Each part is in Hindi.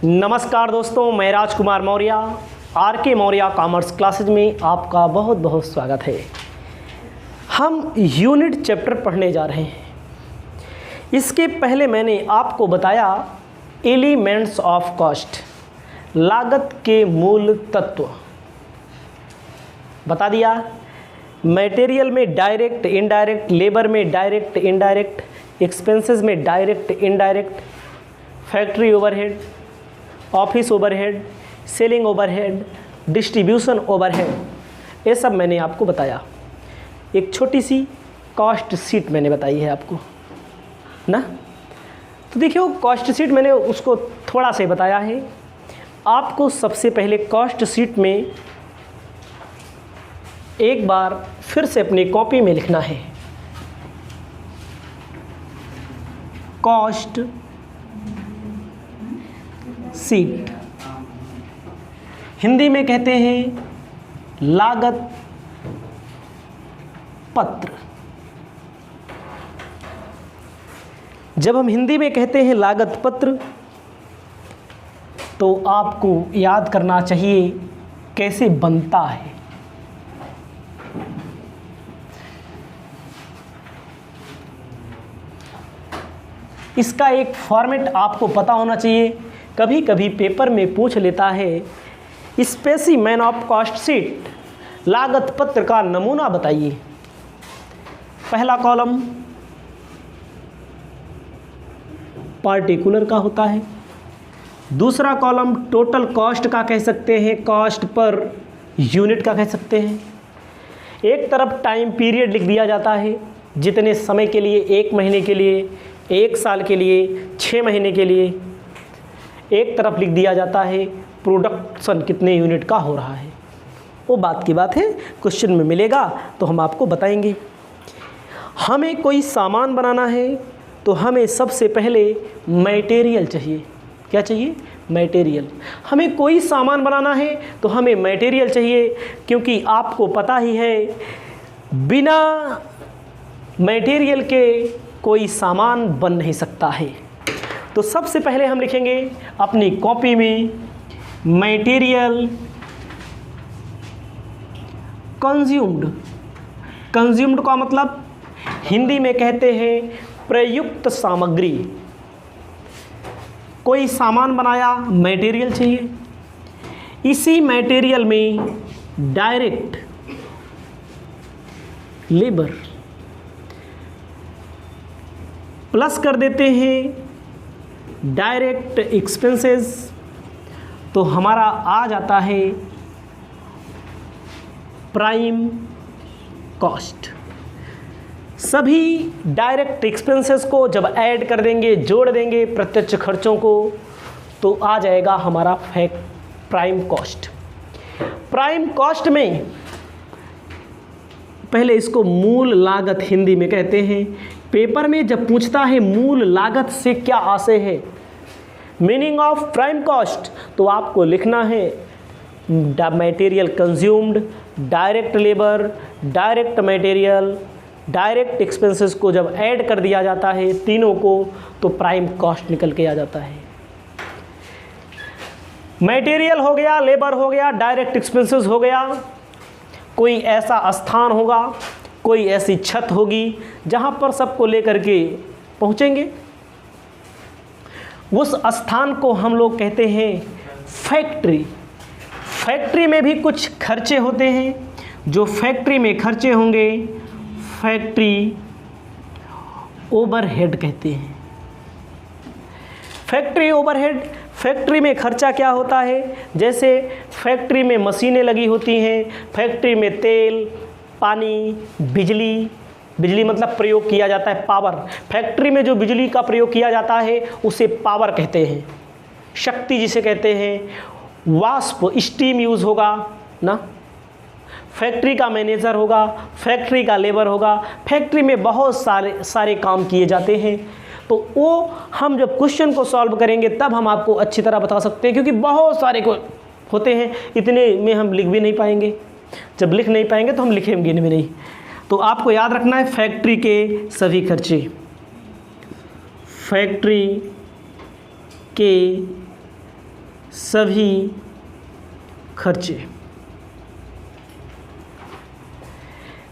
नमस्कार दोस्तों, मैं Rajkumar Maurya R K. Maurya commerce classes में आपका बहुत बहुत स्वागत है। हम यूनिट चैप्टर पढ़ने जा रहे हैं। इसके पहले मैंने आपको बताया एलिमेंट्स ऑफ कॉस्ट, लागत के मूल तत्व बता दिया। मटेरियल में डायरेक्ट इनडायरेक्ट, लेबर में डायरेक्ट इनडायरेक्ट, एक्सपेंसेस में direct indirect, factory overhead, office overhead, selling overhead, distribution overhead, ये सब मैंने आपको बताया। एक छोटी सी कॉस्ट शीट मैंने बताई है आपको ना। तो देखिए, कॉस्ट शीट मैंने उसको थोड़ा सा बताया है। आपको सबसे पहले कॉस्ट शीट में एक बार फिर से अपनी कॉपी में लिखना है, कॉस्ट शीट। हिंदी में कहते हैं लागत पत्र। जब हम हिंदी में कहते हैं लागत पत्र, तो आपको याद करना चाहिए कैसे बनता है। इसका एक फॉर्मेट आपको पता होना चाहिए। कभी कभी पेपर में पूछ लेता है, स्पेसिमेन ऑफ कॉस्ट शीट, लागत पत्र का नमूना बताइए। पहला कॉलम पार्टिकुलर का होता है, दूसरा कॉलम टोटल कॉस्ट का कह सकते हैं, कॉस्ट पर यूनिट का कह सकते हैं। एक तरफ टाइम पीरियड लिख दिया जाता है, जितने समय के लिए, 1 महीने के लिए, 1 साल के लिए, 6 महीने के लिए। एक तरफ लिख दिया जाता है प्रोडक्शन कितने यूनिट का हो रहा है। वो बात की बात है, क्वेश्चन में मिलेगा तो हम आपको बताएंगे। हमें कोई सामान बनाना है तो हमें सबसे पहले मटेरियल चाहिए। क्या चाहिए? मटेरियल। हमें कोई सामान बनाना है तो हमें मटेरियल चाहिए, क्योंकि आपको पता ही है बिना मटेरियल के कोई सामान बन नहीं सकता है। तो सबसे पहले हम लिखेंगे अपनी कॉपी में मटेरियल कंज्यूम्ड। कंज्यूम्ड का मतलब हिंदी में कहते हैं प्रयुक्त सामग्री। कोई सामान बनाया, मटेरियल चाहिए। इसी मटेरियल में डायरेक्ट लेबर प्लस कर देते हैं डायरेक्ट एक्सपेंसेस, तो हमारा आ जाता है प्राइम कॉस्ट। सभी डायरेक्ट एक्सपेंसेस को जब ऐड कर देंगे, जोड़ देंगे प्रत्यक्ष खर्चों को, तो आ जाएगा हमारा प्राइम कॉस्ट। प्राइम कॉस्ट में पहले इसको मूल लागत हिंदी में कहते हैं। पेपर में जब पूछता है मूल लागत से क्या आशय है, मीनिंग ऑफ प्राइम कॉस्ट, तो आपको लिखना है material consumed, direct labour, direct material, direct expenses को जब ऐड कर दिया जाता है तीनों को, तो प्राइम कॉस्ट निकल के आ जाता है। मटेरियल हो गया, लेबर हो गया, डायरेक्ट एक्सपेंसेस हो गया। कोई ऐसा स्थान होगा, कोई ऐसी छत होगी जहाँ पर सबको लेकर के पहुँचेंगे। उस स्थान को हम लोग कहते हैं फैक्ट्री। फैक्ट्री में भी कुछ खर्चे होते हैं, जो फैक्ट्री में खर्चे होंगे फैक्ट्री ओवरहेड कहते हैं। फैक्ट्री ओवरहेड, फैक्ट्री में खर्चा क्या होता है? जैसे फैक्ट्री में मशीनें लगी होती हैं, फैक्ट्री में तेल, पानी, बिजली, बिजली मतलब प्रयोग किया जाता है, पावर। फैक्ट्री में जो बिजली का प्रयोग किया जाता है उसे पावर कहते हैं, शक्ति जिसे कहते हैं। वाष्प, स्टीम यूज़ होगा ना। फैक्ट्री का मैनेजर होगा, फैक्ट्री का लेबर होगा। फैक्ट्री में बहुत सारे काम किए जाते हैं। तो वो हम जब क्वेश्चन को सॉल्व करेंगे तब हम आपको अच्छी तरह बता सकते हैं, क्योंकि बहुत सारे को होते हैं, इतने में हम लिख भी नहीं पाएंगे। जब लिख नहीं पाएंगे तो हम लिखेंगे भी नहीं। तो आपको याद रखना है फैक्ट्री के सभी खर्चे, फैक्ट्री के सभी खर्चे।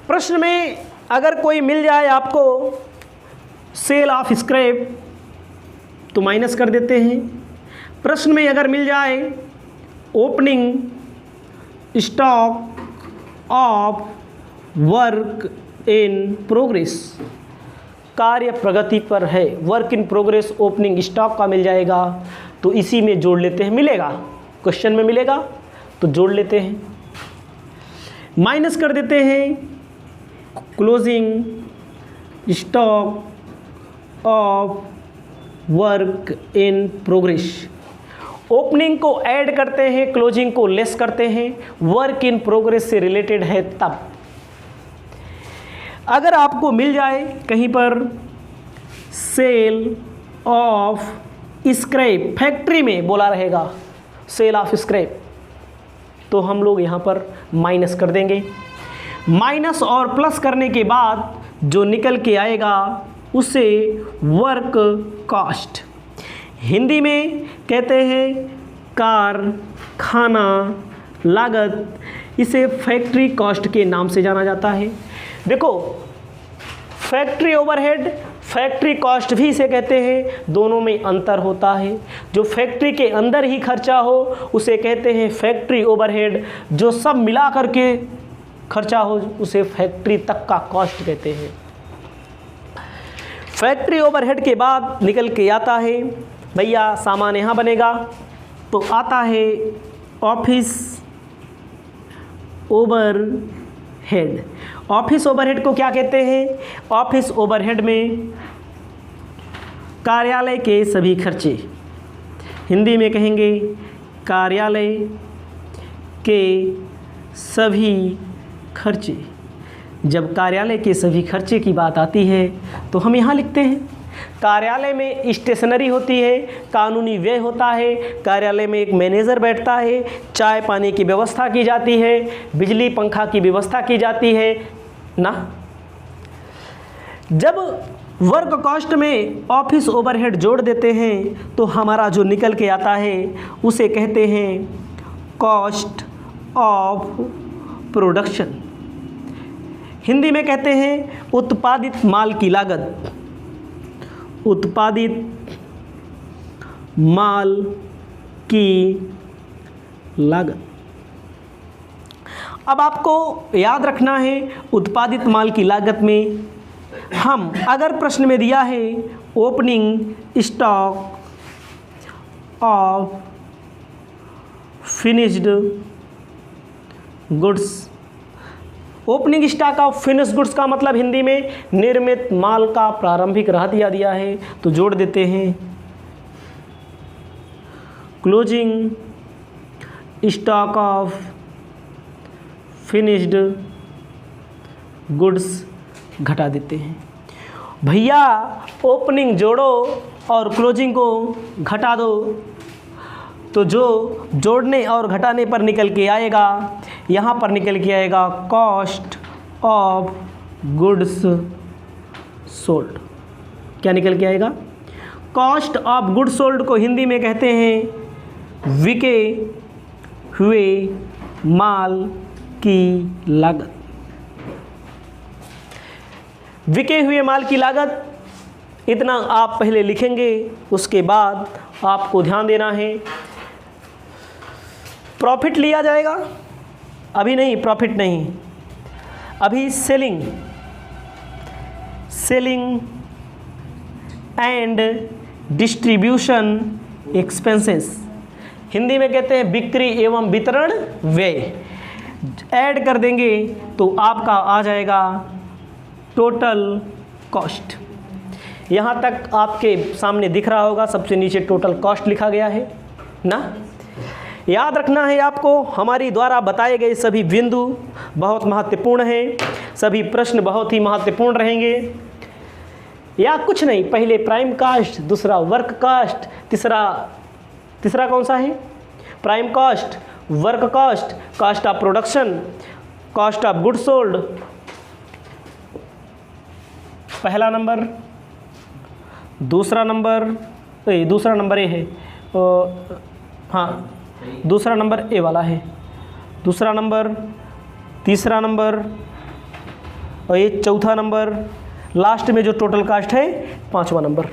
प्रश्न में अगर कोई मिल जाए आपको सेल ऑफ स्क्रैप तो माइनस कर देते हैं। प्रश्न में अगर मिल जाए opening stock of work in progress, कार्य प्रगति पर है, work in progress opening stock का मिल जाएगा तो इसी में जोड़ लेते हैं, मिलेगा क्वेश्चन में मिलेगा तो जोड़ लेते हैं। माइनस कर देते हैं closing stock of work in progress. Opening को ऐड करते हैं, क्लोजिंग को लेस करते हैं, वर्क इन प्रोग्रेस से रिलेटेड है तब। अगर आपको मिल जाए कहीं पर सेल ऑफ स्क्रैप, फैक्ट्री में बोला रहेगा सेल ऑफ स्क्रैप, तो हम लोग यहाँ पर माइनस कर देंगे। माइनस और प्लस करने के बाद जो निकल के आएगा उसे वर्क कॉस्ट, हिंदी में कहते हैं कारखाना लागत, इसे फैक्ट्री कॉस्ट के नाम से जाना जाता है। देखो फैक्ट्री ओवरहेड, फैक्ट्री कॉस्ट भी इसे कहते हैं, दोनों में अंतर होता है। जो फैक्ट्री के अंदर ही खर्चा हो उसे कहते हैं फैक्ट्री ओवरहेड, जो सब मिला करके खर्चा हो उसे फैक्ट्री तक का कॉस्ट कहते हैं। फैक्ट्री ओवरहेड के बाद निकल के आता है भैया, सामान यहाँ बनेगा तो आता है ऑफिस ओवरहेड। ऑफिस ओवरहेड को क्या कहते हैं? ऑफिस ओवरहेड में कार्यालय के सभी खर्चे, हिंदी में कहेंगे कार्यालय के सभी खर्चे। जब कार्यालय के सभी खर्चे की बात आती है तो हम यहाँ लिखते हैं कार्यालय में स्टेशनरी होती है, कानूनी व्यय होता है, कार्यालय में एक मैनेजर बैठता है, चाय पानी की व्यवस्था की जाती है, बिजली पंखा की व्यवस्था की जाती है ना। जब वर्क कॉस्ट में ऑफिस ओवरहेड जोड़ देते हैं तो हमारा जो निकल के आता है उसे कहते हैं कॉस्ट ऑफ प्रोडक्शन, हिंदी में कहते हैं उत्पादित माल की लागत, उत्पादित माल की लागत। अब आपको याद रखना है उत्पादित माल की लागत में हम अगर प्रश्न में दिया है opening stock of finished goods, opening stock of finished goods का मतलब हिंदी में निर्मित माल का प्रारंभिक रहतिया दिया है तो जोड़ देते हैं closing stock of finished goods घटा देते हैं। भैया ओपनिंग जोड़ो और क्लोजिंग को घटा दो तो जो जोड़ने और घटाने पर निकल के आएगा, यहाँ पर निकल के आएगा कॉस्ट ऑफ गुड्स सोल्ड। क्या निकल के आएगा? कॉस्ट ऑफ गुड्स सोल्ड को हिंदी में कहते हैं बिके हुए माल की लागत। बिके हुए माल की लागत, इतना आप पहले लिखेंगे, उसके बाद आपको ध्यान देना है प्रॉफिट लिया जाएगा, अभी नहीं, प्रॉफिट नहीं, अभी selling and distribution expenses, Hindi में कहते हैं बिक्री एवं वितरण व्यय। ऐड कर देंगे तो आपका आ जाएगा टोटल कॉस्ट। यहाँ तक आपके सामने दिख रहा होगा, सबसे नीचे टोटल कॉस्ट लिखा गया है ना। याद रखना है आपको, हमारी द्वारा बताए गए सभी बिंदु बहुत महत्वपूर्ण हैं, सभी प्रश्न बहुत ही महत्वपूर्ण रहेंगे। या कुछ नहीं, पहले प्राइम कास्ट, दूसरा वर्क कास्ट, तीसरा कौन सा है? Prime cost, work cost, cost of production, cost of goods sold, पहला नंबर, दूसरा नंबर ये है हाँ, दूसरा नंबर ए वाला है, दूसरा नंबर, तीसरा नंबर और ये चौथा नंबर, लास्ट में जो टोटल कास्ट है 5वां नंबर।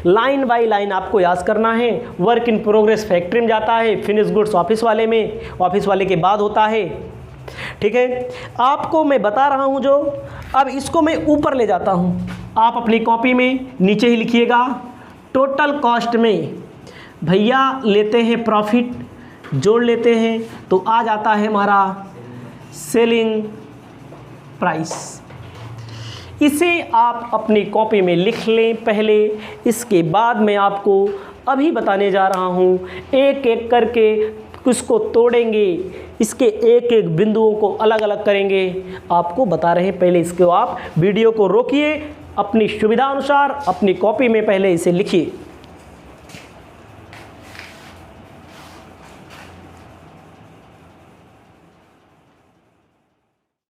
लाइन बाय लाइन आपको याद करना है। वर्क इन प्रोग्रेस फैक्ट्री में जाता है, फिनिश गुड्स ऑफिस वाले में, ऑफिस वाले के बाद होता है। ठीक है, आपको मैं बता रहा हूं जो, अब इसको मैं ऊपर ले जाता हूं, आप अपनी कॉपी में नीचे ही लिखिएगा। टोटल कॉस्ट में भैया लेते हैं प्रॉफिट, जोड़ लेते हैं तो आ जाता है हमारा सेलिंग प्राइस। इसे आप अपनी कॉपी में लिख लें पहले, इसके बाद मैं आपको अभी बताने जा रहा हूँ, एक एक करके इसको तोड़ेंगे, इसके एक एक बिंदुओं को अलग अलग करेंगे, आपको बता रहे हैं। पहले इसको आप वीडियो को रोकिए, अपनी सुविधा अनुसार अपनी कॉपी में पहले इसे लिखिए।